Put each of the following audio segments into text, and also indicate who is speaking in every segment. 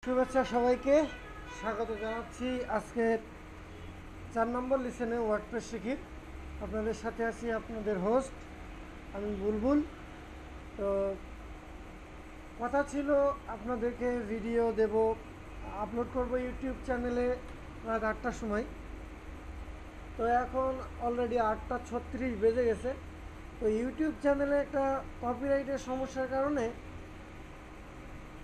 Speaker 1: শুভেচ্ছা সবাইকে স্বাগত জানাচ্ছি আজকে 4 নম্বর লিসেনে ওয়ার্ডপ্রেস শিখি। আপনাদের সাথে আছি আপনাদের হোস্ট আমি বুলবুল। তো কথা ছিল আপনাদেরকে ভিডিও দেব, আপলোড করব ইউটিউব চ্যানেলে রাত 8টার সময়। তো এখন অলরেডি 8:36 বেজে গেছে। তো ইউটিউব চ্যানেলে একটা কপিরাইটের সমস্যার কারণে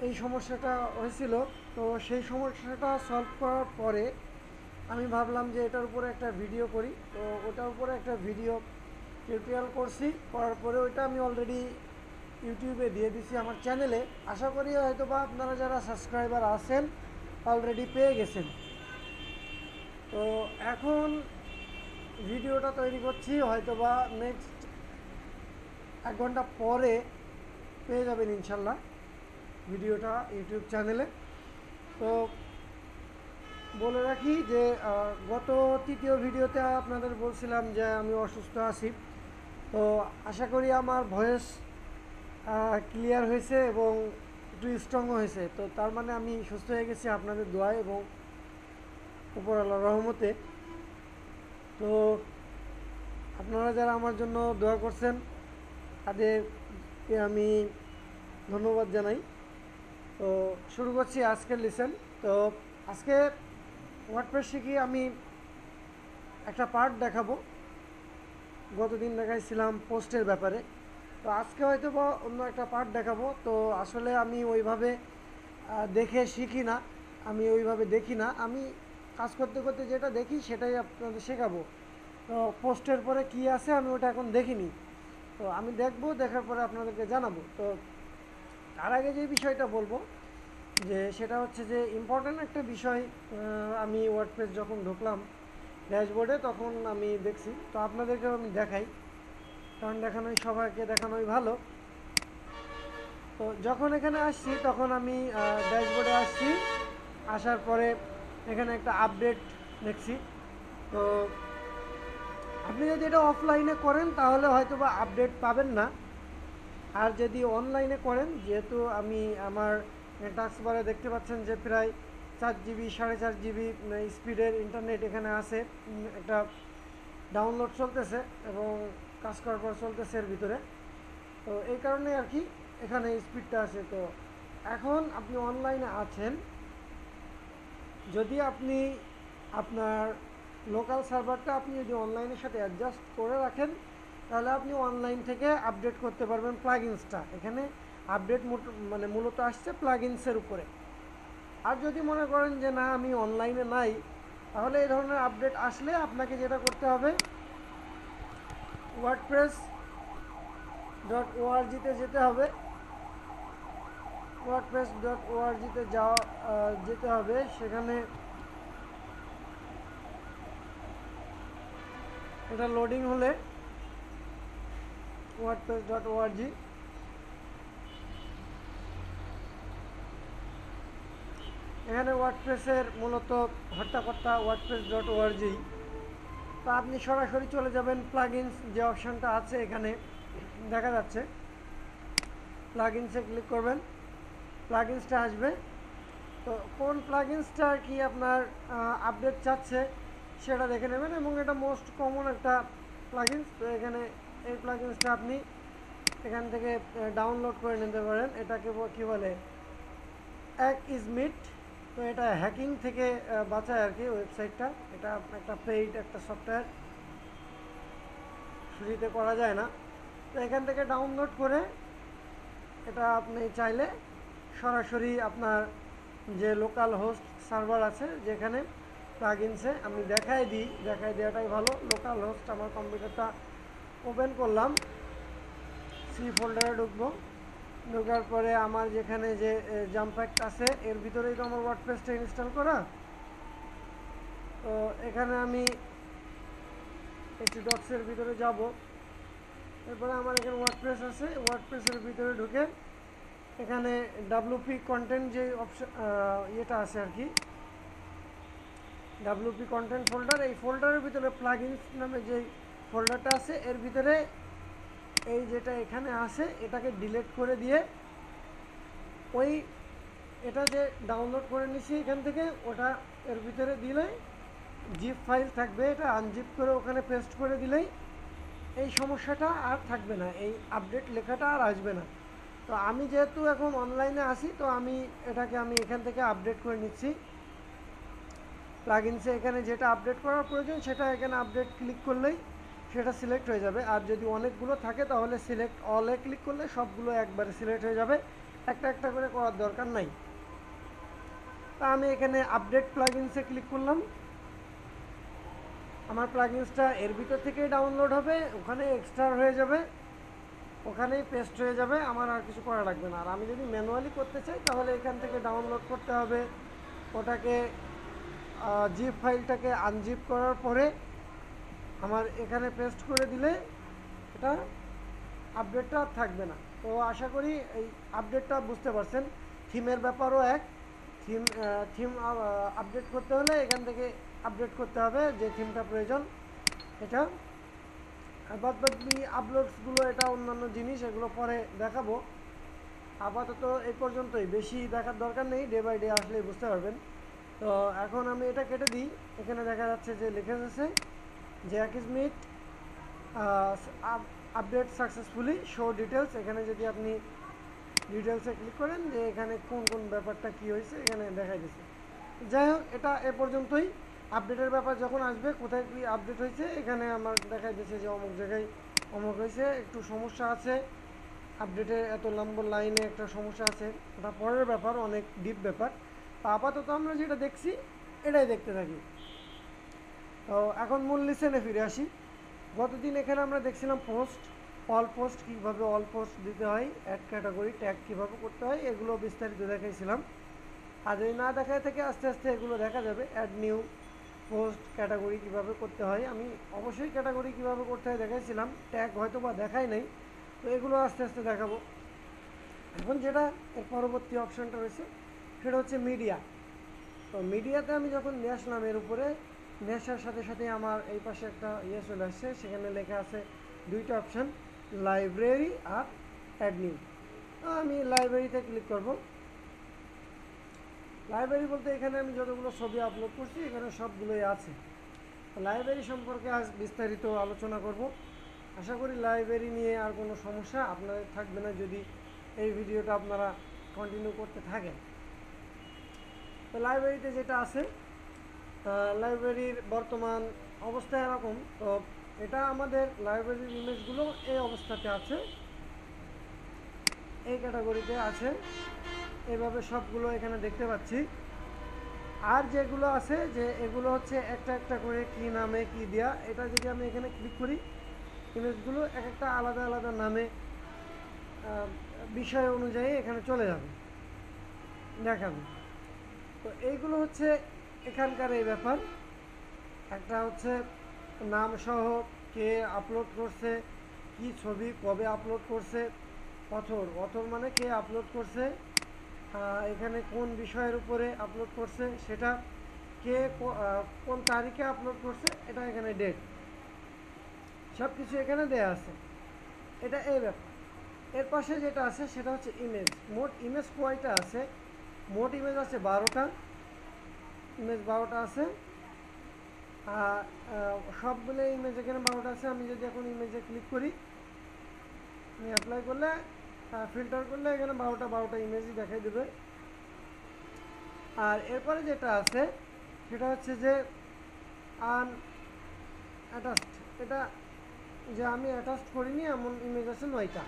Speaker 1: এই সমস্যাটা হয়েছিল। তো সেই সমস্যাটা সলভ করার পরে আমি ভাবলাম যে এটার উপরে একটা ভিডিও করি। তো ওটার উপরে একটা ভিডিও টিউটোরিয়াল করছি, করার পরে ওইটা আমি অলরেডি ইউটিউবে দিয়ে দিছি আমার চ্যানেলে। আশা করি হয়তো বা আপনারা যারা সাবস্ক্রাইবার আছেন অলরেডি পেয়ে গেছেন। তো এখন ভিডিওটা তৈরি করছি, হয়তো বা নেক্সট 1 ঘন্টা পরে পেয়ে যাবেন ইনশাল্লাহ ভিডিওটা ইউটিউব চ্যানেলে। তো বলে রাখি যে গত তৃতীয় ভিডিওতে আপনাদের বলছিলাম যে আমি অসুস্থ আছি। তো আশা করি আমার ভয়েস ক্লিয়ার হয়েছে এবং একটু স্ট্রংও হয়েছে। তো তার মানে আমি সুস্থ হয়ে গেছি আপনাদের দোয়ায় এবং উপরওয়ালার রহমতে। তো আপনারা যারা আমার জন্য দোয়া করছেন তাদেরকে আমি ধন্যবাদ জানাই। তো শুরু করছি আজকের লিসেন। তো আজকে ওয়ার্ডপ্রেস শিখি আমি একটা পার্ট দেখাবো। গতদিন দেখাইছিলাম পোস্টের ব্যাপারে, তো আজকে হয়তো বা অন্য একটা পার্ট দেখাবো। তো আসলে আমি ওইভাবে দেখে শিখি না, আমি ওইভাবে দেখি না, আমি কাজ করতে করতে যেটা দেখি সেটাই আপনাদের শেখাবো। তো পোস্টের পরে কি আছে আমি ওটা এখন দেখিনি, তো আমি দেখবো, দেখার পরে আপনাদেরকে জানাবো। তো তার আগে যে বিষয়টা বলবো যে সেটা হচ্ছে যে ইম্পর্ট্যান্ট একটা বিষয়। আমি ওয়ার্ডপ্রেস যখন ঢুকলাম ড্যাশবোর্ডে তখন আমি দেখছি, তো আপনাদেরকেও আমি দেখাই, কারণ দেখানোই সবাইকে দেখানোই ভালো। তো যখন এখানে আসছি তখন আমি ড্যাশবোর্ডে আসছি, আসার পরে এখানে একটা আপডেট দেখছি। তো আপনি যদি এটা অফলাইনে করেন তাহলে হয়তো বা আপডেট পাবেন না, আর যদি অনলাইনে করেন, যেহেতু আমি আমার টাস্ক বারে দেখতে পাচ্ছেন যে প্রায় 4 GB 4.5 GB স্পিডের ইন্টারনেট এখানে আছে, একটা ডাউনলোড চলতেছে এবং কাজ করার পর চলতেছে এর ভিতরে। তো এই কারণে আর কি এখানে স্পিডটা আছে। তো এখন আপনি অনলাইনে আছেন, যদি আপনি আপনার লোকাল সার্ভারটা আপনি যদি অনলাইনের সাথে অ্যাডজাস্ট করে রাখেন তাহলে আপনি অনলাইন থেকে আপডেট করতে পারবেন প্লাগইনসটা। এখানে আপডেট মানে মূলত আসছে প্লাগইনসের উপরে। আর যদি মনে করেন যে না আমি অনলাইনে নাই, তাহলে এই ধরনের আপডেট আসলে আপনাকে যেটা করতে হবে wordpress.org-তে যেতে হবে। wordpress.org-তে যেতে হবে, সেখানে এটা লোডিং হলে wordpress.org, এখানে ওয়ার্ডপ্রেসের মূলত হট্টাকর্তা wordpress.org। তো আপনি সরাসরি চলে যাবেন প্লাগইনস যে অপশানটা আছে এখানে দেখা যাচ্ছে, প্লাগইনসে ক্লিক করবেন, প্লাগইনসটা আসবে। তো কোন প্লাগইনসটা আর কি আপনার আপডেট চাচ্ছে সেটা দেখে নেবেন, এবং এটা মোস্ট কমন একটা প্লাগইনস। তো এখানে এই প্লাগইনসটা আপনি এখান থেকে ডাউনলোড করে নিতে পারেন। এটাকে কী বলে, এক ইজ মিট। তো এটা হ্যাকিং থেকে বাঁচায় আর কি ওয়েবসাইটটা। এটা একটা পেইড একটা সফটওয়্যার, ফ্রিতে করা যায় না। তো এখান থেকে ডাউনলোড করে এটা আপনি চাইলে সরাসরি আপনার যে লোকাল হোস্ট সার্ভার আছে যেখানে প্লাগইনসে আমি দেখাই দেওয়াটাই ভালো। লোকাল হোস্ট আমার কম্পিউটারটা ওপেন করলাম, সি ফোল্ডারে ঢুকবো, ঢোকার পরে আমার যেখানে যে জাম্প্যাক্ট আছে এর ভিতরেই তো আমার ওয়ার্ডপ্রেসটা ইনস্টল করা। তো এখানে আমি একটু ডক্সের ভিতরে যাব, এরপরে আমার এখানে ওয়ার্ডপ্রেস আছে, ওয়ার্ডপ্রেসের ভিতরে ঢুকে এখানে ডাব্লুপি কন্টেন্ট যে অপশন ইয়েটা আছে আর কি, ডাব্লুপি কন্টেন্ট ফোল্ডার, এই ফোল্ডারের ভিতরে প্লাগইনস নামে যে ফোল্ডারটা আছে এর ভিতরে এই যেটা এখানে আছে এটাকে ডিলিট করে দিয়ে ওই এটা যে ডাউনলোড করে নিছি এখান থেকে, ওটা এর ভিতরে দিলে জিপ ফাইল থাকবে, এটা আনজিপ করে ওখানে পেস্ট করে দিলেই এই সমস্যাটা আর থাকবে না, এই আপডেট লেখাটা আর আসবে না। তো আমি যেহেতু এখন অনলাইনে আসি, তো আমি এটাকে এখান থেকে আপডেট করে নিচ্ছি। প্লাগইনসে এখানে যেটা আপডেট করার প্রয়োজন সেটা এখানে আপডেট ক্লিক করলেই সেটা সিলেক্ট হয়ে যাবে। আর যদি অনেকগুলো থাকে তাহলে সিলেক্ট অলে ক্লিক করলে সবগুলো একবারে সিলেক্ট হয়ে যাবে, একটা একটা করে করার দরকার নাই। তা আমি এখানে আপডেট প্লাগইনসে ক্লিক করলাম। আমার প্লাগইনসটা এর ভিতর থেকেই ডাউনলোড হবে, ওখানে এক্সট্রা হয়ে যাবে, ওখানেই পেস্ট হয়ে যাবে, আমার আর কিছু করা লাগবে না। আর আমি যদি ম্যানুয়ালি করতে চাই তাহলে এখান থেকে ডাউনলোড করতে হবে, ওটাকে জিপ ফাইলটাকে আনজিপ করার পরে আমার এখানে পেস্ট করে দিলে এটা আপডেটটা আর থাকবে না। তো আশা করি এই আপডেটটা বুঝতে পারছেন। থিমের ব্যাপারও এক, থিম আপডেট করতে হলে এখান থেকে আপডেট করতে হবে যে থিমটা প্রয়োজন এটা। আর বাদ বাকি আপলোডসগুলো এটা অন্যান্য জিনিস, এগুলো পরে দেখাবো। আপাতত এই পর্যন্তই, বেশি দেখার দরকার নেই, ডে বাই ডে আসলেই বুঝতে পারবেন। তো এখন আমি এটা কেটে দিই। এখানে দেখা যাচ্ছে যে লেখা আছে যে অ্যাকিসমিট আপডেট সাকসেসফুলি শো ডিটেলস। এখানে যদি আপনি ডিটেলসে ক্লিক করেন যে এখানে কোন কোন ব্যাপারটা কী হয়েছে এখানে দেখাই দিচ্ছে। যাই হোক, এটা এ পর্যন্তই। আপডেটের ব্যাপার যখন আসবে, কোথায় কী আপডেট হয়েছে এখানে আমার দেখাই দিচ্ছে যে অমুক জায়গায় অমুক হয়েছে, একটু সমস্যা আছে আপডেটের, এত নম্বর লাইনে একটা সমস্যা আছে, ওটা পরের ব্যাপার, অনেক ডিপ ব্যাপার। তা আপাতত আমরা যেটা দেখছি এটাই দেখতে থাকি। তো এখন মূল লিসেনে ফিরে আসি। গতদিন এখানে আমরা দেখছিলাম পোস্ট, অল পোস্ট, কীভাবে অল পোস্ট দিতে হয়, অ্যাড ক্যাটাগরি ট্যাগ কীভাবে করতে হয়, এগুলো বিস্তারিত দেখাইছিলাম। আর যদি না দেখায় থেকে আস্তে আস্তে এগুলো দেখা যাবে। অ্যাড নিউ পোস্ট ক্যাটাগরি কীভাবে করতে হয়, আমি অবশ্যই ক্যাটাগরি কীভাবে করতে হয় দেখাইছিলাম, ট্যাগ হয়তো বা দেখাই নাই, তো এগুলো আস্তে আস্তে দেখাবো। এখন যেটা এর পরবর্তী অপশানটা রয়েছে সেটা হচ্ছে মিডিয়া। তো মিডিয়াতে আমি যখন নিয়ে আসলাম, এর উপরে নিয়ে আসার সাথে সাথে আমার এই পাশে একটা চলে আসছে, সেখানে লেখা আছে দুইটা অপশান, লাইব্রেরি আর অ্যাড নিউ। আমি লাইব্রেরিতে ক্লিক করব। লাইব্রেরি বলতে এখানে আমি যতগুলো ছবি আপলোড করছি এখানে সবগুলোই আছে। লাইব্রেরি সম্পর্কে আজ বিস্তারিত আলোচনা করব। আশা করি লাইব্রেরি নিয়ে আর কোনো সমস্যা আপনাদের থাকবে না যদি এই ভিডিওটা আপনারা কন্টিনিউ করতে থাকেন। তো লাইব্রেরিতে যেটা আছে, লাইব্রেরির বর্তমান অবস্থা এরকম। তো এটা আমাদের লাইব্রেরির ইমেজগুলো এই অবস্থাতে আছে, এই ক্যাটাগরিতে আছে, এইভাবে সবগুলো এখানে দেখতে পাচ্ছি। আর যেগুলো আছে যে এগুলো হচ্ছে একটা একটা করে কি নামে কি দেয়া, এটা যদি আমি এখানে ক্লিক করি ইমেজগুলো এক একটা আলাদা আলাদা নামে বিষয় অনুযায়ী এখানে চলে যাবে, দেখাবে। তো এইগুলো হচ্ছে এখানকার এই ব্যাপার। একটা হচ্ছে নাম সহ কে আপলোড করছে, কি ছবি কবে আপলোড করছে, অথর মানে কে আপলোড করছে, এখানে কোন বিষয়ের উপরে আপলোড করছে সেটা, কে কোন তারিখে আপলোড করছে, এটা এখানে ডেট, সব কিছু এখানে দেয়া আছে। এটা এই ব্যাপার। এর পাশে যেটা আছে সেটা হচ্ছে ইমেজ। মোট ইমেজ কয়টা আছে? মোট ইমেজ আছে 12টা, ইমেজ 12টা আছে। সবগুলো ইমেজ এখানে 12টা আছে। আমি যদি এখন ইমেজে ক্লিক করি, আমি অ্যাপ্লাই করলে ফিল্টার করলে এখানে 12টা ইমেজই দেখাই দেবে। আর এরপরে যেটা আছে সেটা হচ্ছে যে আনঅ্যাটাচড, এটা যে আমি অ্যাটাচড করিনি এমন ইমেজ আছে 9টা।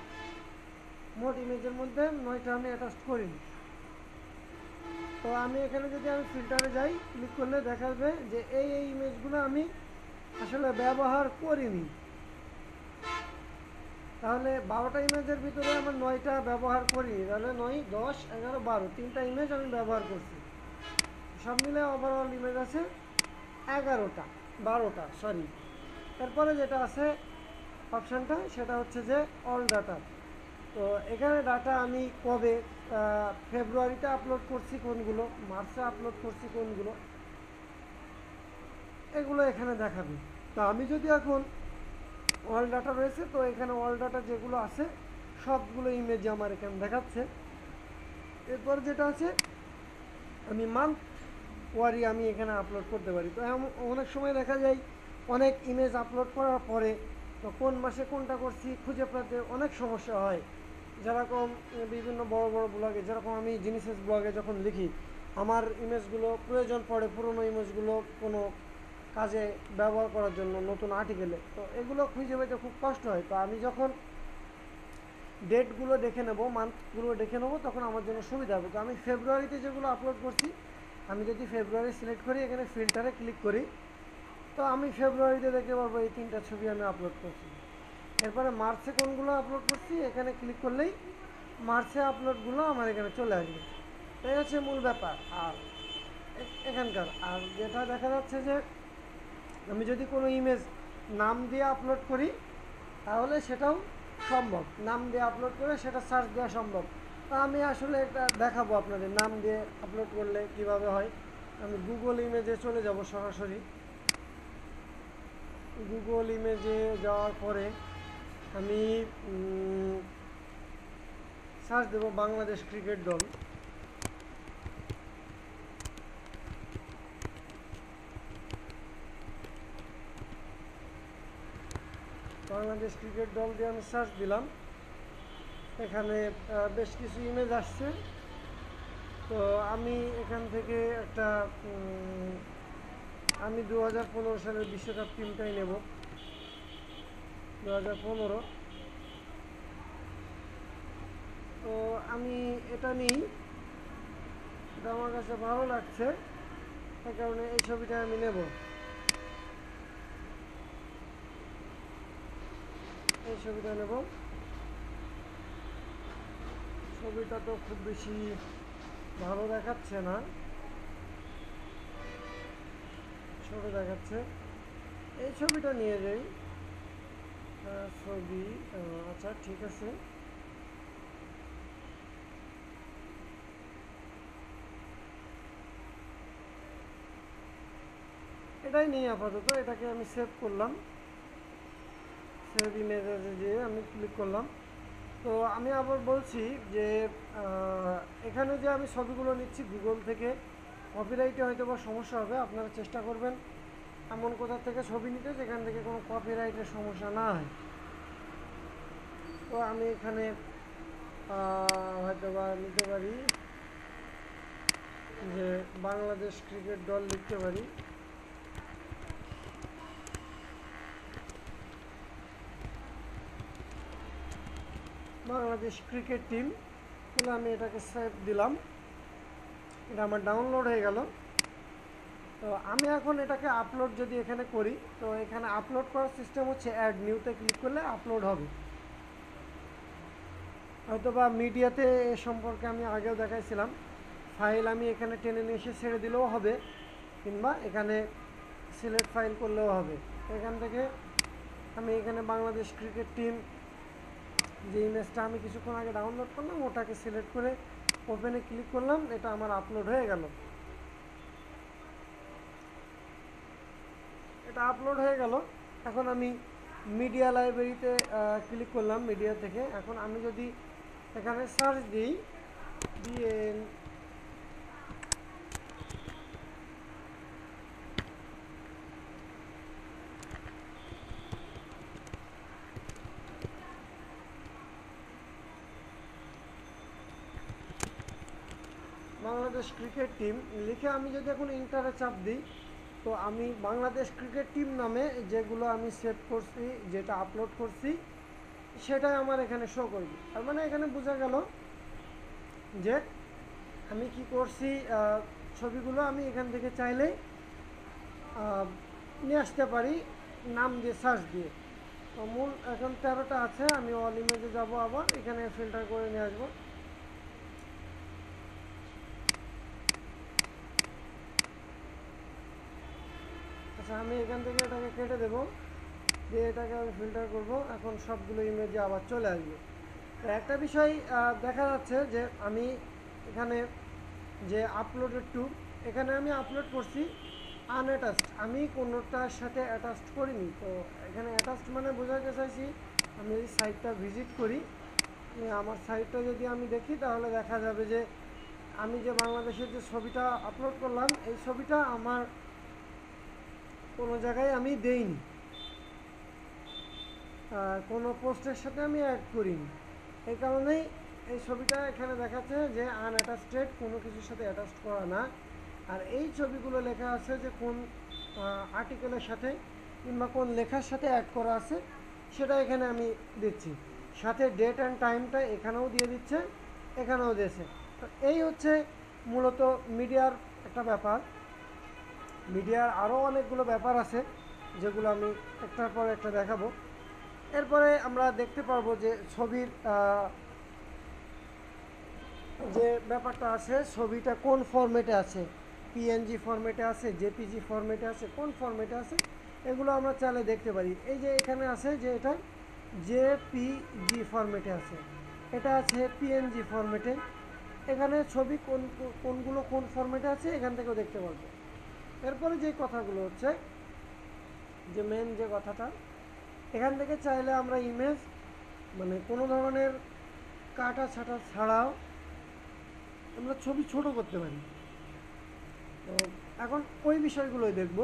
Speaker 1: মোট ইমেজের মধ্যে 9টা আমি অ্যাটাচড করিনি। তো আমি এখানে যদি আমি ফিল্টারে যাই, ক্লিক করলে দেখাবে যে এই ইমেজগুলো আমি আসলে ব্যবহার করিনি। তাহলে 12টা ইমেজের ভিতরে আমার 9টা ব্যবহার করিনি, তাহলে 9, 10, 11, 12, 3টা ইমেজ আমি ব্যবহার করছি। সব মিলে ওভারঅল ইমেজ আছে 12টা সরি। এরপরে যেটা আছে অপশানটা সেটা হচ্ছে যে অল ডাটা। তো এখানে ডাটা আমি কবে, ফেব্রুয়ারিতে আপলোড করছি কোনগুলো, মার্চে আপলোড করছি কোনগুলো, এগুলো এখানে দেখাবে। তো আমি যদি এখন অল ডাটা রয়েছে, তো এখানে অল ডাটা যেগুলো আছে সবগুলো ইমেজ আমার এখানে দেখাচ্ছে। এরপর যেটা আছে আমি মান্থ ওয়ারি আমি এখানে আপলোড করতে পারি। তো অনেক সময় দেখা যায় অনেক ইমেজ আপলোড করার পরে তো কোন মাসে কোনটা করছি খুঁজে পেতে অনেক সমস্যা হয়। যেরকম বিভিন্ন বড় বড় ব্লগে, যেরকম আমি জিনিসেস ব্লগে যখন লিখি, আমার ইমেজগুলো প্রয়োজন পড়ে পুরনো ইমেজগুলো কোনো কাজে ব্যবহার করার জন্য নতুন আর্টিকেলে, তো এগুলো খুঁজে পেতে খুব কষ্ট হয়। তো আমি যখন ডেটগুলো দেখে নেব, মান্থগুলো দেখে নেবো, তখন আমার জন্য সুবিধা হবে। তো আমি ফেব্রুয়ারিতে যেগুলো আপলোড করছি, আমি যদি ফেব্রুয়ারি সিলেক্ট করি, এখানে ফিল্টারে ক্লিক করি, তো আমি ফেব্রুয়ারিতে দেখতে পারবো এই 3টা ছবি আমি আপলোড করছি। এরপরে মার্চে কোনগুলো আপলোড করছি, এখানে ক্লিক করলেই মার্চে আপলোডগুলো আমার এখানে চলে আসবে। এই হচ্ছে মূল ব্যাপার। আর এখানকার আর যেটা দেখা যাচ্ছে যে আমি যদি কোনো ইমেজ নাম দিয়ে আপলোড করি, তাহলে সেটাও সম্ভব। নাম দিয়ে আপলোড করে সেটা সার্চ দেওয়া সম্ভব। তা আমি আসলে এটা দেখাবো আপনাদের নাম দিয়ে আপলোড করলে কিভাবে হয়। আমি গুগল ইমেজে চলে যাব সরাসরি। গুগল ইমেজে যাওয়ার পরে আমি সার্চ দেব বাংলাদেশ ক্রিকেট দল। বাংলাদেশ ক্রিকেট দল দিয়ে আমি সার্চ দিলাম, এখানে বেশ কিছু ইমেজ আসছে। তো আমি এখান থেকে একটা আমি 2015 সালের বিশ্বকাপ টিমটাই নেব, 2015। তো আমি এটা নিই, এটা আমার কাছে ভালো লাগছে, তার কারণে এই ছবিটা আমি নেব। এই ছবিটা নেব। ছবিটা তো খুব বেশি ভালো দেখাচ্ছে না, ছোট দেখাচ্ছে। এই ছবিটা নিয়ে যাই। ছবি, আচ্ছা ঠিক আছে। এটাই নিই আপাতত, এটাকে আমি সেভ করলাম। সেভ ইমেজে যেয়ে আমি ক্লিক করলাম। তো আমি আবার বলছি যে এখানে যে আমি ছবিগুলো নিচ্ছি গুগল থেকে, কপিরাইটে হয়তো বা সমস্যা হবে। আপনারা চেষ্টা করবেন এমন কোথা থেকে ছবি নিতে যেখান থেকে কোনো কপিরাইটের সমস্যা না হয়। তো আমি এখানে হয়তো বা নিতে পারি যে বাংলাদেশ ক্রিকেট দল লিখতে পারি। বাংলাদেশ ক্রিকেট টিম বলে আমি এটাকে সেভ দিলাম। এটা আমার ডাউনলোড হয়ে গেল। তো আমি এখন এটাকে আপলোড যদি এখানে করি, তো এখানে আপলোড করার সিস্টেম হচ্ছে অ্যাড নিউতে ক্লিক করলে আপলোড হবে। হয়তো বা মিডিয়াতে এ সম্পর্কে আমি আগেও দেখাইছিলাম। ফাইল আমি এখানে টেনে নিয়ে এসে ছেড়ে দিলেও হবে, কিংবা এখানে সিলেক্ট ফাইল করলেও হবে। এখান থেকে আমি এখানে বাংলাদেশ ক্রিকেট টিম যে ইমেজটা আমি কিছুক্ষণ আগে ডাউনলোড করলাম, ওটাকে সিলেক্ট করে ওপেনে ক্লিক করলাম, এটা আমার আপলোড হয়ে গেল। এটা আপলোড হয়ে গেল। এখন আমি মিডিয়া লাইব্রেরিতে ক্লিক করলাম, মিডিয়া থেকে। এখন আমি যদি এখানে সার্চ দিই বিএন বাংলাদেশ ক্রিকেট টিম লিখে আমি যদি এখন ইন্টারে চাপ দিই, তো আমি বাংলাদেশ ক্রিকেট টিম নামে যেগুলো আমি সেভ করছি, যেটা আপলোড করছি, সেটাই আমার এখানে শো করবে। তার মানে এখানে বোঝা গেল যে আমি কি করছি। ছবিগুলো আমি এখান থেকে চাইলে নিয়ে আসতে পারি নাম দিয়ে, সার্চ দিয়ে। তো মূল এখন 13টা আছে, আমি অল ইমেজে যাবো, আবার এখানে ফিল্টার করে নিয়ে আসবো। আচ্ছা, আমি এখান থেকে এটাকে কেটে দেবো, দিয়ে এটাকে আমি ফিল্টার করব। এখন সবগুলো ইমেজে আবার চলে আসবে। তো একটা বিষয় দেখা যাচ্ছে যে আমি এখানে যে আপলোডেড টু, এখানে আমি আপলোড করছি আনঅ্যাটাচড, আমি কোনোটার সাথে অ্যাটাচড করিনি। তো এখানে অ্যাটাচড মানে বোঝাতে চাইছি, আমি যদি সাইটটা ভিজিট করি, আমার সাইটটা যদি আমি দেখি, তাহলে দেখা যাবে যে আমি যে বাংলাদেশের যে ছবিটা আপলোড করলাম এই ছবিটা আমার কোনো জায়গায় আমি দেইনি, কোনো পোস্টের সাথে আমি অ্যাড করিনি। এই কারণেই এই ছবিটা এখানে দেখাচ্ছে যে আনঅ্যাটাচড, কোনো কিছুর সাথে অ্যাটাচ করা না। আর এই ছবিগুলো লেখা আছে যে কোন আর্টিকেলের সাথে কিংবা কোন লেখার সাথে অ্যাড করা আছে সেটা এখানে আমি দিচ্ছি, সাথে ডেট অ্যান্ড টাইমটা এখানেও দিয়ে দিচ্ছে, এখানেও দিয়েছে। তো এই হচ্ছে মূলত মিডিয়ার একটা ব্যাপার। মিডিয়ার আরও অনেকগুলো ব্যাপার আছে যেগুলো আমি একটার পর একটা দেখাবো। এরপরে আমরা দেখতে পারবো যে ছবির যে ব্যাপারটা আছে, ছবিটা কোন ফরম্যাটে আছে, পিএনজি ফরম্যাটে আছে, জেপিজি ফরম্যাটে আছে, কোন ফরম্যাটে আছে এগুলো আমরা চাইলে দেখতে পারি। এই যে এখানে আছে যে এটা জেপিজি ফরম্যাটে আছে, এটা আছে পিএনজি ফরম্যাটে। এখানে ছবি কোনগুলো কোন ফরম্যাটে আছে এখান থেকেও দেখতে পারবো। এরপরে যে কথাগুলো হচ্ছে যে মেন যে কথাটা, এখান থেকে চাইলে আমরা ইমেজ মানে কোনো ধরনের কাটা ছাটা ছাড়াও আমরা ছবি ছোট করতে পারি। তো এখন ওই বিষয়গুলোই দেখব।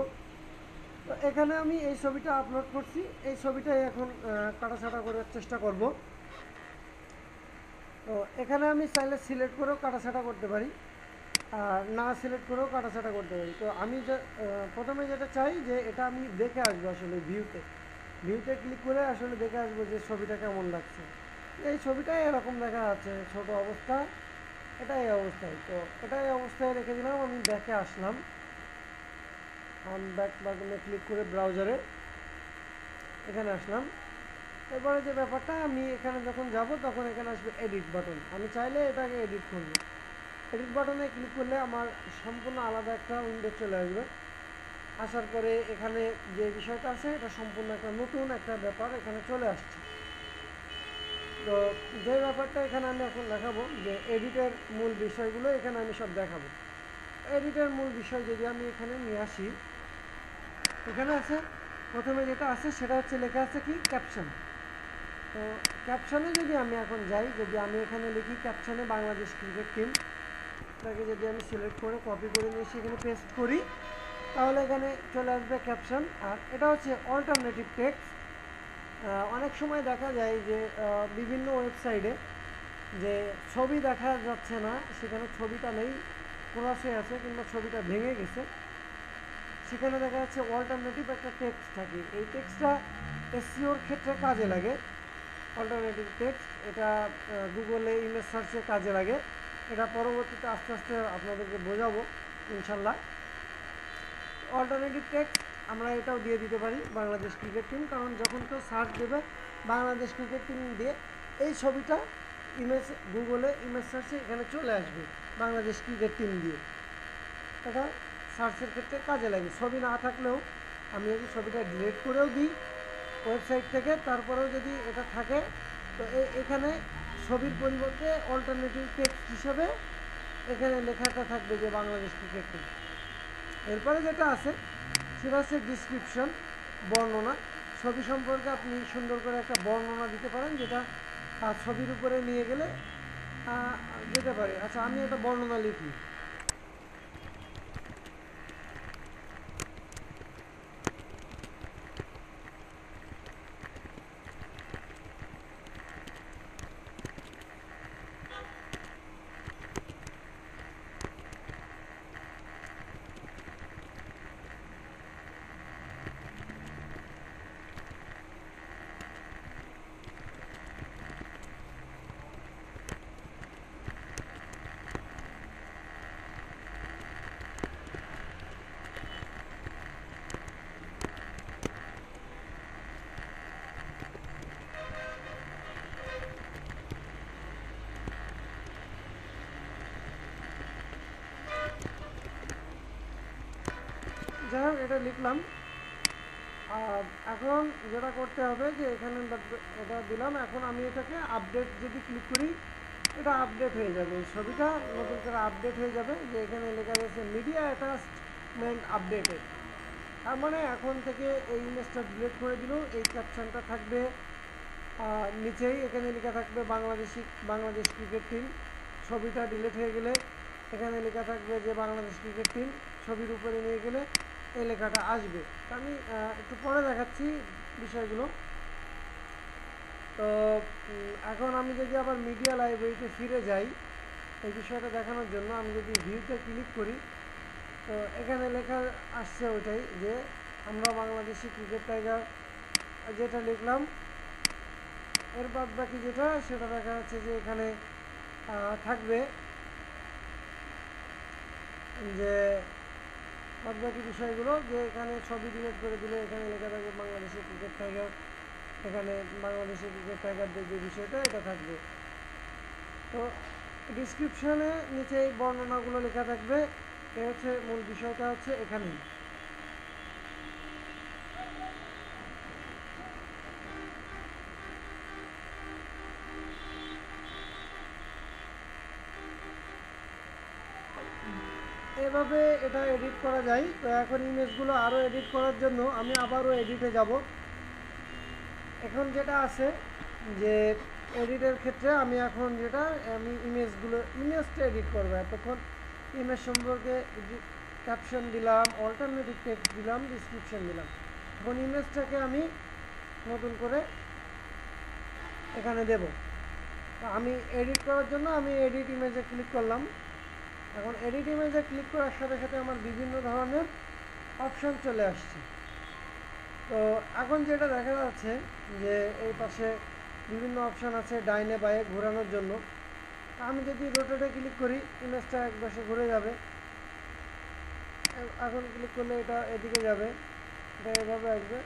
Speaker 1: তো এখানে আমি এই ছবিটা আপলোড করছি, এই ছবিটাই এখন কাটাছাটা করার চেষ্টা করব। তো এখানে আমি চাইলে সিলেক্ট করেও কাটাছাটা করতে পারি, আর না সিলেক্ট করেও কাটাছাটা করতে পারি। তো আমি প্রথমে যেটা চাই যে এটা আমি দেখে আসবো, আসলে ভিউতে ক্লিক করে আসলে দেখে আসবো যে ছবিটা কেমন লাগছে। এই ছবিটা এরকম দেখা যাচ্ছে ছোট অবস্থা, এটা এই অবস্থায়। তো এটা এই অবস্থায় রেখে দিলাম, আমি ব্যাকে আসলাম, ব্যাক বাটনে ক্লিক করে ব্রাউজারে এখানে আসলাম। এরপরে যে ব্যাপারটা, আমি এখানে যখন যাব তখন এখানে আসবে এডিট বাটন, আমি চাইলে এটাকে এডিট করব। এডিট বাটনে ক্লিক করলে আমার সম্পূর্ণ আলাদা একটা উইন্ডো চলে আসবে। আসার পরে এখানে যে বিষয়টা আছে এটা সম্পূর্ণ একটা নতুন একটা ব্যাপার এখানে চলে আসছে। তো যে ব্যাপারটা এখানে আমি এখন দেখাবো যে এডিটের মূল বিষয়গুলো এখানে আমি সব দেখাবো। এডিটের মূল বিষয় যদি আমি এখানে নিয়ে আসি, এখানে আছে প্রথমে যেটা আছে সেটা হচ্ছে লেখা আছে কি ক্যাপশন। তো ক্যাপশনে যদি আমি এখন যাই, যদি আমি এখানে লিখি ক্যাপশনে বাংলাদেশ ক্রিকেট টিম, এটাকে যদি আমি সিলেক্ট করে কপি করে নিয়ে এসে এখানে পেস্ট করি তাহলে এখানে চলে আসবে ক্যাপশন। আর এটা হচ্ছে অল্টারনেটিভ টেক্সট। অনেক সময় দেখা যায় যে বিভিন্ন ওয়েবসাইটে যে ছবি দেখা যাচ্ছে না, সেখানে ছবিটা নেই, ক্রসে আছে কিংবা ছবিটা ভেঙে গেছে, সেখানে দেখা যাচ্ছে অল্টারনেটিভ একটা টেক্সট থাকে। এই টেক্সটটা এসইওর ক্ষেত্রে কাজে লাগে। অল্টারনেটিভ টেক্সট এটা গুগলে ইমেজ সার্চে কাজে লাগে। এটা পরবর্তীতে আস্তে আস্তে আপনাদেরকে বোঝাবো ইনশাল্লাহ। অল্টারনেটিভ টেক্সট আমরা এটাও দিয়ে দিতে পারি বাংলাদেশ ক্রিকেট টিম, কারণ যখন কেউ সার্চ দেবে বাংলাদেশ ক্রিকেট টিম দিয়ে এই ছবিটা ইমেজ গুগলে ইমেজ সার্চে এখানে চলে আসবে বাংলাদেশ ক্রিকেট টিম দিয়ে। এটা সার্চের ক্ষেত্রে কাজে লাগে। ছবি না থাকলেও আমি যদি ছবিটা ডিলিট করেও দিই ওয়েবসাইট থেকে, তারপরেও যদি এটা থাকে তো এখানে ছবির পরিবর্তে অল্টারনেটিভ টেক্সট হিসেবে এখানে লেখাটা থাকবে যে বাংলাদেশ ক্রিকেট টিম। এরপরে যেটা আছে সেটা হচ্ছে ডিসক্রিপশন, বর্ণনা। ছবি সম্পর্কে আপনি সুন্দর করে একটা বর্ণনা দিতে পারেন, যেটা ছবির উপরে নিয়ে গেলে যেতে পারে। আচ্ছা, আমি একটা বর্ণনা লিখি। যাই হোক, এটা লিখলাম। আর এখন যেটা করতে হবে যে এখানে এটা দিলাম, এখন আমি এটাকে আপডেট যদি ক্লিক করি এটা আপডেট হয়ে যাবে, ছবিটা নতুন করে আপডেট হয়ে যাবে। যে এখানে লেখা রয়েছে মিডিয়া অ্যাটাচমেন্ট আপডেটেড, তার মানে এখন থেকে এই ইমেজটা ডিলিট করে দিল, এই ক্যাপশনটা থাকবে নিচেই, এখানে লেখা থাকবে বাংলাদেশ ক্রিকেট টিম। ছবিটা ডিলিট হয়ে গেলে এখানে লেখা থাকবে যে বাংলাদেশ ক্রিকেট টিম, ছবির উপরে নিয়ে গেলে এই লেখাটা আসবে। তো আমি একটু পরে দেখাচ্ছি বিষয়গুলো। তো এখন আমি যদি আবার মিডিয়া লাইব্রেরিতে ফিরে যাই এই বিষয়টা দেখানোর জন্য, আমি যদি ভিউতে ক্লিক করি, তো এখানে লেখা আসছে ওইটাই যে আমরা বাংলাদেশি ক্রিকেট টাইগার, যেটা লিখলাম এর বাদ বাকি যেটা সেটা দেখা যাচ্ছে যে এখানে থাকবে, যে বাদ বাকি বিষয়গুলো, যে এখানে ছবি ডিলিট করে দিলে এখানে লেখা থাকবে বাংলাদেশি ক্রিকেট টাইগার, এখানে বাংলাদেশি ক্রিকেট টাইগারদের যে বিষয়টা এটা থাকবে। তো ডিসক্রিপশানে নিচে এই বর্ণনাগুলো লেখা থাকবে। এ হচ্ছে মূল বিষয়টা হচ্ছে এখানেই। এভাবে এটা এডিট করা যায়। তো এখন ইমেজগুলো আরও এডিট করার জন্য আমি আবারও এডিটে যাব। এখন যেটা আছে যে এডিটের ক্ষেত্রে আমি এখন যেটা আমি ইমেজটা এডিট করবো। এতক্ষণ ইমেজ সম্পর্কে ক্যাপশন দিলাম, অল্টারনেটিভ টেক্সট দিলাম, ডিসক্রিপশন দিলাম। এখন ইমেজটাকে আমি নতুন করে এখানে দেব। আমি এডিট করার জন্য আমি এডিট ইমেজে ক্লিক করলাম। এখন এডিট ইমেজে ক্লিক করার সাথে সাথে আমার বিভিন্ন ধরনের অপশন চলে আসছে। তো এখন যেটা দেখা যাচ্ছে যে এই পাশে বিভিন্ন অপশান আছে ডাইনে বাঁয়ে ঘোরানোর জন্য। আমি যদি রোটেটে ক্লিক করি ইমেজটা এক পাশে ঘুরে যাবে। এখন ক্লিক করলে এটা এদিকে যাবে, এটা এভাবে আসবে,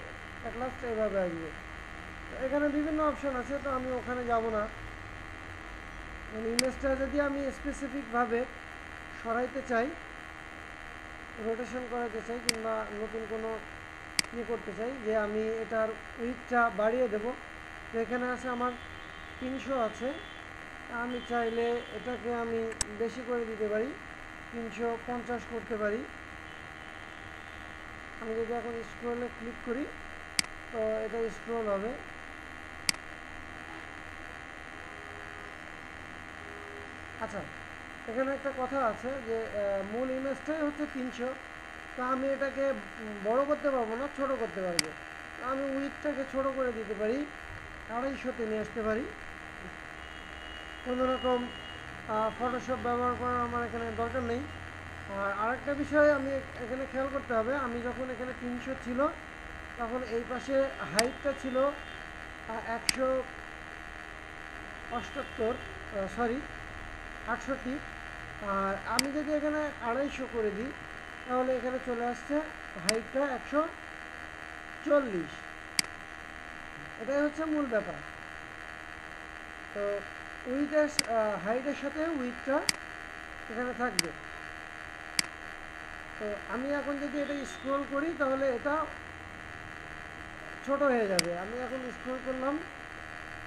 Speaker 1: এক লাস্ট এভাবে আসবে। এখানে বিভিন্ন অপশান আছে, তো আমি ওখানে যাব না। ইমেজটা যদি আমি স্পেসিফিকভাবে সরাইতে চাই, রোটেশন করাতে চাই, কিংবা নতুন কোনো করতে চাই যে আমি এটার উইডথটা বাড়িয়ে দেব, তো এখানে আছে আমার 300 আছে। আমি চাইলে এটাকে আমি বেশি করে দিতে পারি, 350 করতে পারি। আমি যদি এখন স্ক্রলে ক্লিক করি তো এটা স্ক্রল হবে। আচ্ছা, এখানে একটা কথা আছে যে মূল ইমেজটাই হচ্ছে 300। তো আমি এটাকে বড় করতে পারবো না, ছোট করতে পারবো। আমি উইডথটাকে ছোট করে দিতে পারি, 250-তে নিয়ে আসতে পারি। কোনো রকম ফটোশপ ব্যবহার করার আমার এখানে দরকার নেই। আর আরেকটা বিষয় আমি এখানে খেয়াল করতে হবে, আমি যখন এখানে 300 ছিল তখন এই পাশে হাইটটা ছিল 68। আর আমি যদি এখানে 250 করে দিই তাহলে এখানে চলে আসছে হাইটটা 140। এটাই হচ্ছে মূল ব্যাপার। তো হাইটের সাথে উইডথটা এখানে থাকবে। তো আমি এখন যদি এটা স্ক্রল করি তাহলে এটা ছোট হয়ে যাবে। আমি এখন স্ক্রল করলাম,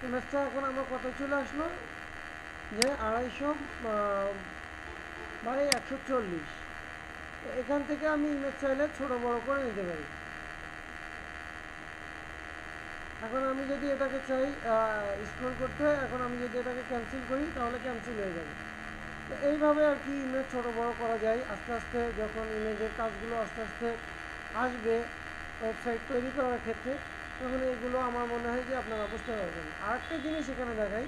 Speaker 1: ইমেজটা এখন আমার কত চলে আসলো যে 250/140। এখান থেকে আমি ইমেজ চাইলে ছোট বড় করে নিতে পারি। এখন আমি যদি এটাকে চাই স্ক্রল করতে, এখন আমি যদি এটাকে ক্যান্সেল করি তাহলে ক্যান্সেল হয়ে যাবে। তো এইভাবে আর কি ইমেজ ছোট বড় করা যায়। আস্তে আস্তে যখন ইমেজের কাজগুলো আস্তে আস্তে আসবে ওয়েবসাইট তৈরি করার ক্ষেত্রে, তখন এগুলো আমার মনে হয় যে আপনারা বুঝতে পারবেন। আরেকটা জিনিস এখানে দেখাই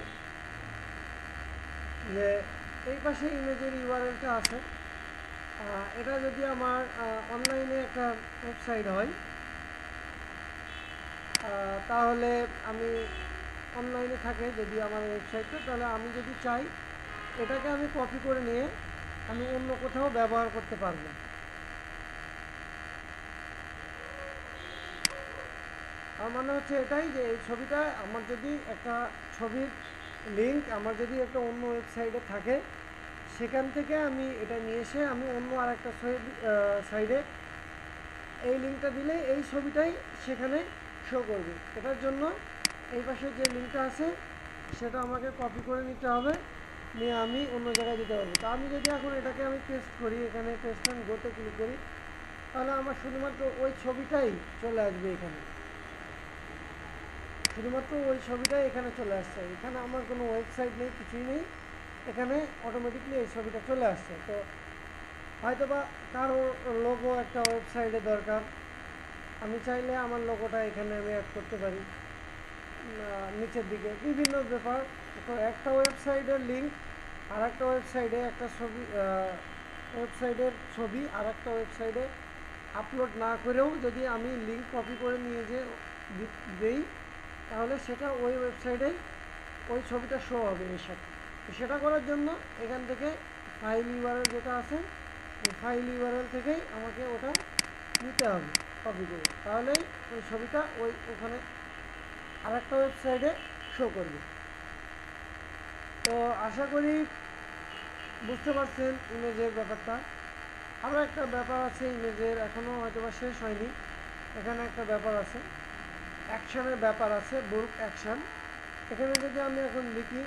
Speaker 1: যে এই পাশে ইমেজের ইউআরএলটা আছে। এটা যদি আমার অনলাইনে একটা ওয়েবসাইট হয়, তাহলে আমি অনলাইনে থাকে যদি আমার ওয়েবসাইটটা, তাহলে আমি যদি চাই এটাকে আমি কপি করে নিয়ে আমি অন্য কোথাও ব্যবহার করতে পারবো। আমার মানে হচ্ছে এটাই যে এই ছবিটা আমার যদি একটা ছবির লিঙ্ক আমার যদি একটা অন্য ওয়েবসাইটে থাকে, সেখান থেকে আমি এটা নিয়ে এসে আমি অন্য আরেকটা সাইডে এই লিঙ্কটা দিলে এই ছবিটাই সেখানে শো করবে। এটার জন্য এই পাশে যে লিঙ্কটা আছে সেটা আমাকে কপি করে নিতে হবে, নিয়ে আমি অন্য জায়গায় দিতে পারবো। তো আমি যদি এখন এটাকে আমি পেস্ট করি, এখানে পেস্ট অ্যান্ড গোতে ক্লিক করি, তাহলে আমার শুধুমাত্র ওই ছবিটাই চলে আসবে। এখানে শুধুমাত্র ওই ছবিটাই এখানে চলে আসছে। এখানে আমার কোনো ওয়েবসাইট নেই, কিছুই নেই। এখানে অটোমেটিকলি এই ছবিটা চলে আসছে। তো হয়তো বা কারো লোগো একটা ওয়েবসাইটে দরকার, আমি চাইলে আমার লোগোটা এখানে আমি অ্যাড করতে পারি নিচের দিকে, বিভিন্ন ব্যাপার। তো একটা ওয়েবসাইটের লিঙ্ক আর একটা ওয়েবসাইটে একটা ছবি, ওয়েবসাইটের ছবি আর একটা ওয়েবসাইটে আপলোড না করেও যদি আমি লিঙ্ক কপি করে নিয়ে যে দেই, তাহলে সেটা ওই ওয়েবসাইটে ওই ছবিটা শো হবে এর সাথে। তো সেটা করার জন্য এখান থেকে ফাইল ইউআরএল যেটা আছে, এই ফাইল ইউআরএল থেকেই আমাকে ওটা নিতে হবে কপি করে, তাহলেই ওই ছবিটা ওখানে আরেকটা ওয়েবসাইটে শো করবে। তো আশা করি বুঝতে পারছেন ইমেজের ব্যাপারটা। আরও একটা ব্যাপার আছে ইমেজের, এখনও হয়তো বা শেষ হয়নি। এখানে একটা ব্যাপার আছে, অ্যাকশানের ব্যাপার আছে, বুল্ক অ্যাকশান। এখানে যদি আমি এখন লিখি,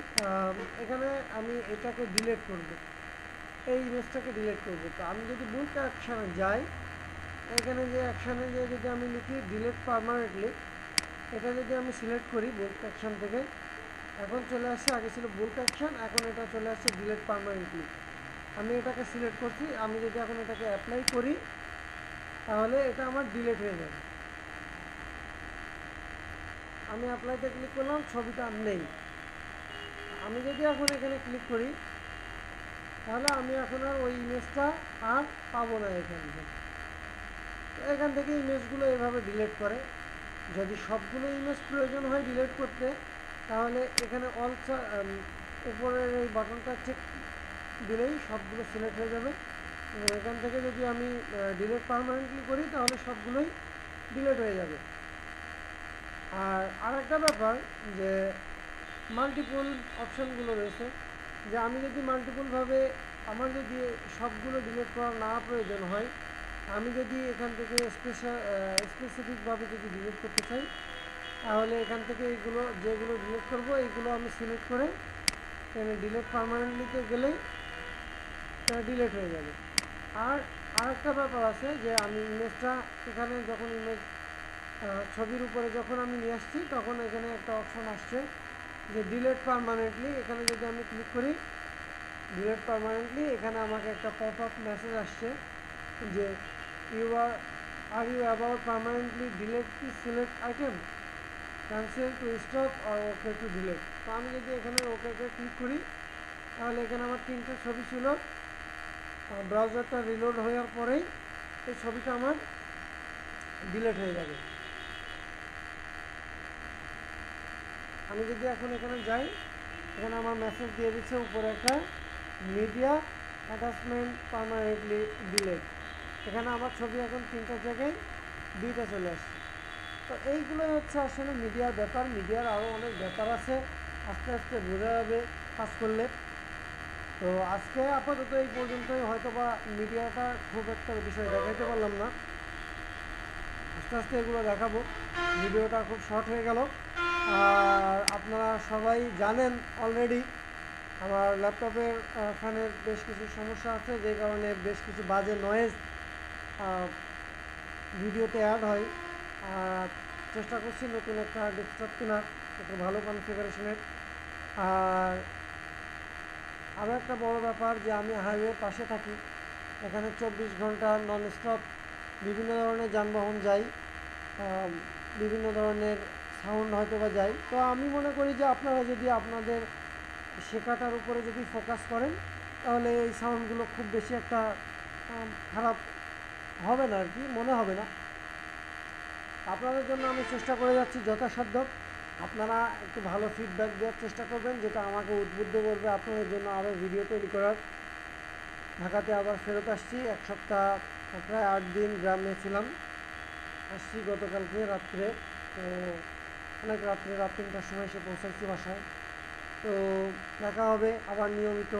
Speaker 1: এখানে আমি এটাকে ডিলিট করব, এই ইমেজটাকে ডিলিট করব। তো আমি যদি বুল্ক অ্যাকশানে যাই, এখানে যে অ্যাকশানে যে যদি আমি লিখি ডিলিট পার্মানেন্টলি, এটা যদি আমি সিলেক্ট করি বুল্ক অ্যাকশান থেকে, এখন চলে আসছে, আগে ছিল বুল্ক অ্যাকশান, এখন এটা চলে আসছে ডিলিট পার্মানেন্টলি। আমি এটাকে সিলেক্ট করছি, আমি যদি এখন এটাকে অ্যাপ্লাই করি, তাহলে এটা আমার ডিলিট হয়ে যাবে। আমি অ্যাপ্লাইতে ক্লিক করলাম, ছবিটা নেই। আমি যদি এখন এখানে ক্লিক করি, তাহলে আমি এখন আর ওই ইমেজটা আর পাবো না এখান থেকে। এখান থেকে ইমেজগুলো এভাবে ডিলিট করে। যদি সবগুলো ইমেজ প্রয়োজন হয় ডিলিট করতে, তাহলে এখানে উপরের এই বাটনটা চেক দিলেই সবগুলো সিলেক্ট হয়ে যাবে। এবং এখান থেকে যদি আমি ডিলিট পার্মানেন্টলি করি, তাহলে সবগুলোই ডিলিট হয়ে যাবে। আর আরেকটা ব্যাপার যে মাল্টিপল অপশানগুলো রয়েছে, যে আমি যদি মাল্টিপলভাবে, আমার যদি সবগুলো ডিলিট করা না প্রয়োজন হয়, আমি যদি এখান থেকে স্পেসিফিকভাবে যদি ডিলিট করতে চাই, তাহলে এখান থেকে এইগুলো যেগুলো ডিলিট করব এইগুলো আমি সিলেক্ট করে এখানে ডিলিট পার্মানেন্টলিতে গেলেই ডিলিট হয়ে যাবে। আর আরেকটা ব্যাপার আছে যে আমি ইমেজটা এখানে যখন ছবির উপরে যখন আমি নিয়ে আসছি, তখন এখানে একটা অপশন আসছে যে ডিলিট পার্মানেন্টলি। এখানে যদি আমি ক্লিক করি ডিলিট পার্মানেন্টলি, এখানে আমাকে একটা পপ আপ মেসেজ আসছে যে are you about permanently delete the select item, cancel to stop or okay to delete. তো আমি যদি এখানে ওকেকে ক্লিক করি, তাহলে এখানে আমার 3টে ছবি ছিল, ব্রাউজারটা রিলোড হওয়ার পরেই এই ছবিটা আমার ডিলিট হয়ে যাবে। আমি যদি এখন এখানে যাই, এখানে আমার মেসেজ দিয়ে দিচ্ছে উপরে একটা মিডিয়া অ্যাটাচমেন্ট পার্মানেন্টলি ডিলিট। এখানে আমার ছবি এখন 3টার জায়গায় 2টা চলে আসছে। তো এইগুলোই হচ্ছে আসলে মিডিয়ার ব্যাপার। মিডিয়ার আরও অনেক ব্যাপার আছে, আস্তে আস্তে বোঝা যাবে কাজ করলে। তো আজকে আপাতত এই পর্যন্তই, হয়তো বা মিডিয়াটা খুব একটা বিষয় দেখাইতে পারলাম না, আস্তে আস্তে এগুলো দেখাবো। ভিডিওটা খুব শর্ট হয়ে গেল। আর আপনারা সবাই জানেন অলরেডি আমার ল্যাপটপের ফ্যানের বেশ কিছু সমস্যা আছে, যে কারণে বেশ কিছু বাজে নয়েজ ভিডিওতে অ্যাড হয়। আর চেষ্টা করছি নতুন একটা ডেস্কটপ কেনার, একটু ভালো কনফিগারেশনের। আর আরও একটা বড় ব্যাপার যে আমি হাইওয়ের পাশে থাকি, এখানে 24 ঘন্টা নন স্টপ বিভিন্ন ধরনের যানবাহন যায়, বিভিন্ন ধরনের সাউন্ড হয়তো বা যায়। তো আমি মনে করি যে আপনারা যদি আপনাদের শেখাটার উপরে যদি ফোকাস করেন, তাহলে এই সাউন্ডগুলো খুব বেশি একটা খারাপ হবে না আর কি, মনে হবে না। আপনাদের জন্য আমি চেষ্টা করে যাচ্ছি যথাসাধ্য। আপনারা একটু ভালো ফিডব্যাক দেওয়ার চেষ্টা করবেন, যেটা আমাকে উদ্বুদ্ধ করবে আপনাদের জন্য আরও ভিডিও তৈরি করার। ঢাকাতে আবার ফেরত আসছি, 1 সপ্তাহ প্রায় 8 দিন গ্রামে ছিলাম, আসছি গতকালকে রাত্রে। তো অনেক রাত্রে, রাত 3টার সময় এসে পৌঁছাচ্ছি বাসায়। তো দেখা হবে আবার নিয়মিত,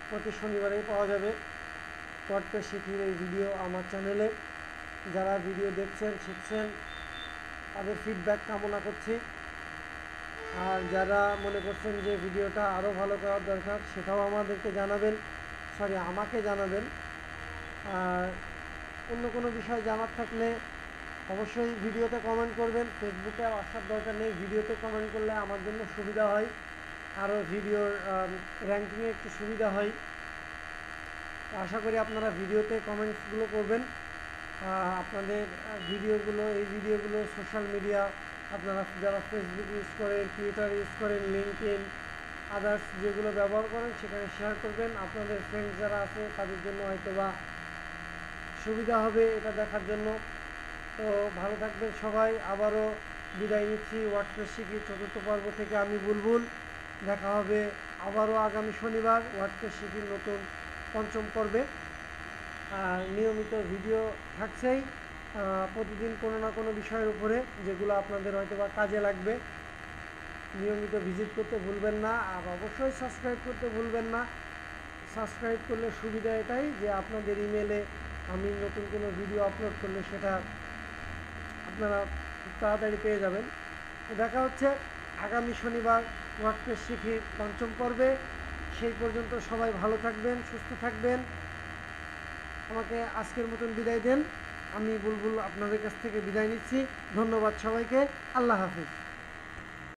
Speaker 1: প্রতি শনিবারেই পাওয়া যাবে ওয়ার্ডপ্রেস শিখির এই ভিডিও আমার চ্যানেলে। যারা ভিডিও দেখছেন, শিখছেন, তাদের ফিডব্যাক কামনা করছি। আর যারা মনে করছেন যে ভিডিওটা আরও ভালো করার দরকার, সেটাও আমাকে জানাবেন। আর অন্য কোনো বিষয় জানার থাকলে অবশ্যই ভিডিওতে কমেন্ট করবেন। ফেসবুকে আর আসার দরকার নেই, ভিডিওতে কমেন্ট করলে আমার জন্য সুবিধা হয়। আরও ভিডিওর র্যাঙ্কিংয়ে একটু সুবিধা হয়। আশা করি আপনারা ভিডিওতে কমেন্টসগুলো করবেন। আপনাদের এই ভিডিওগুলো সোশ্যাল মিডিয়া, আপনারা যারা ফেসবুক ইউজ করেন, টুইটার ইউজ করেন, লিঙ্কডইন, আদার্স যেগুলো ব্যবহার করেন সেখানে শেয়ার করবেন। আপনাদের ফ্রেন্ডস যারা আছে তাদের জন্য হয়তো বা সুবিধা হবে এটা দেখার জন্য। তো ভালো থাকবেন সবাই। আবারও বিদায় নিচ্ছি ওয়ার্ডপ্রেস শিখির 4র্থ পর্ব থেকে। আমি বুলবুল। দেখা হবে আবারও আগামী শনিবার ওয়ার্ডপ্রেস শিখির নতুন 5ম পর্বে। নিয়মিত ভিডিও থাকছেই প্রতিদিন কোনো না কোনো বিষয়ের উপরে, যেগুলো আপনাদের হয়তো বা কাজে লাগবে। নিয়মিত ভিজিট করতে ভুলবেন না, আর অবশ্যই সাবস্ক্রাইব করতে ভুলবেন না। সাবস্ক্রাইব করলে সুবিধা এটাই যে আপনাদের ইমেলে আমি নতুন কোনো ভিডিও আপলোড করলে সেটা আপনারা খুব তাড়াতাড়ি পেয়ে যাবেন। তো দেখা হচ্ছে আগামী শনিবার ওয়ার্ডপ্রেস শিখির 5ম পর্বে। সেই পর্যন্ত সবাই ভালো থাকবেন, সুস্থ থাকবেন। আমাকে আজকের মতন বিদায় দেন। আমি বুলবুল আপনাদের কাছ থেকে বিদায় নিচ্ছি। ধন্যবাদ সবাইকে। আল্লাহ হাফিজ।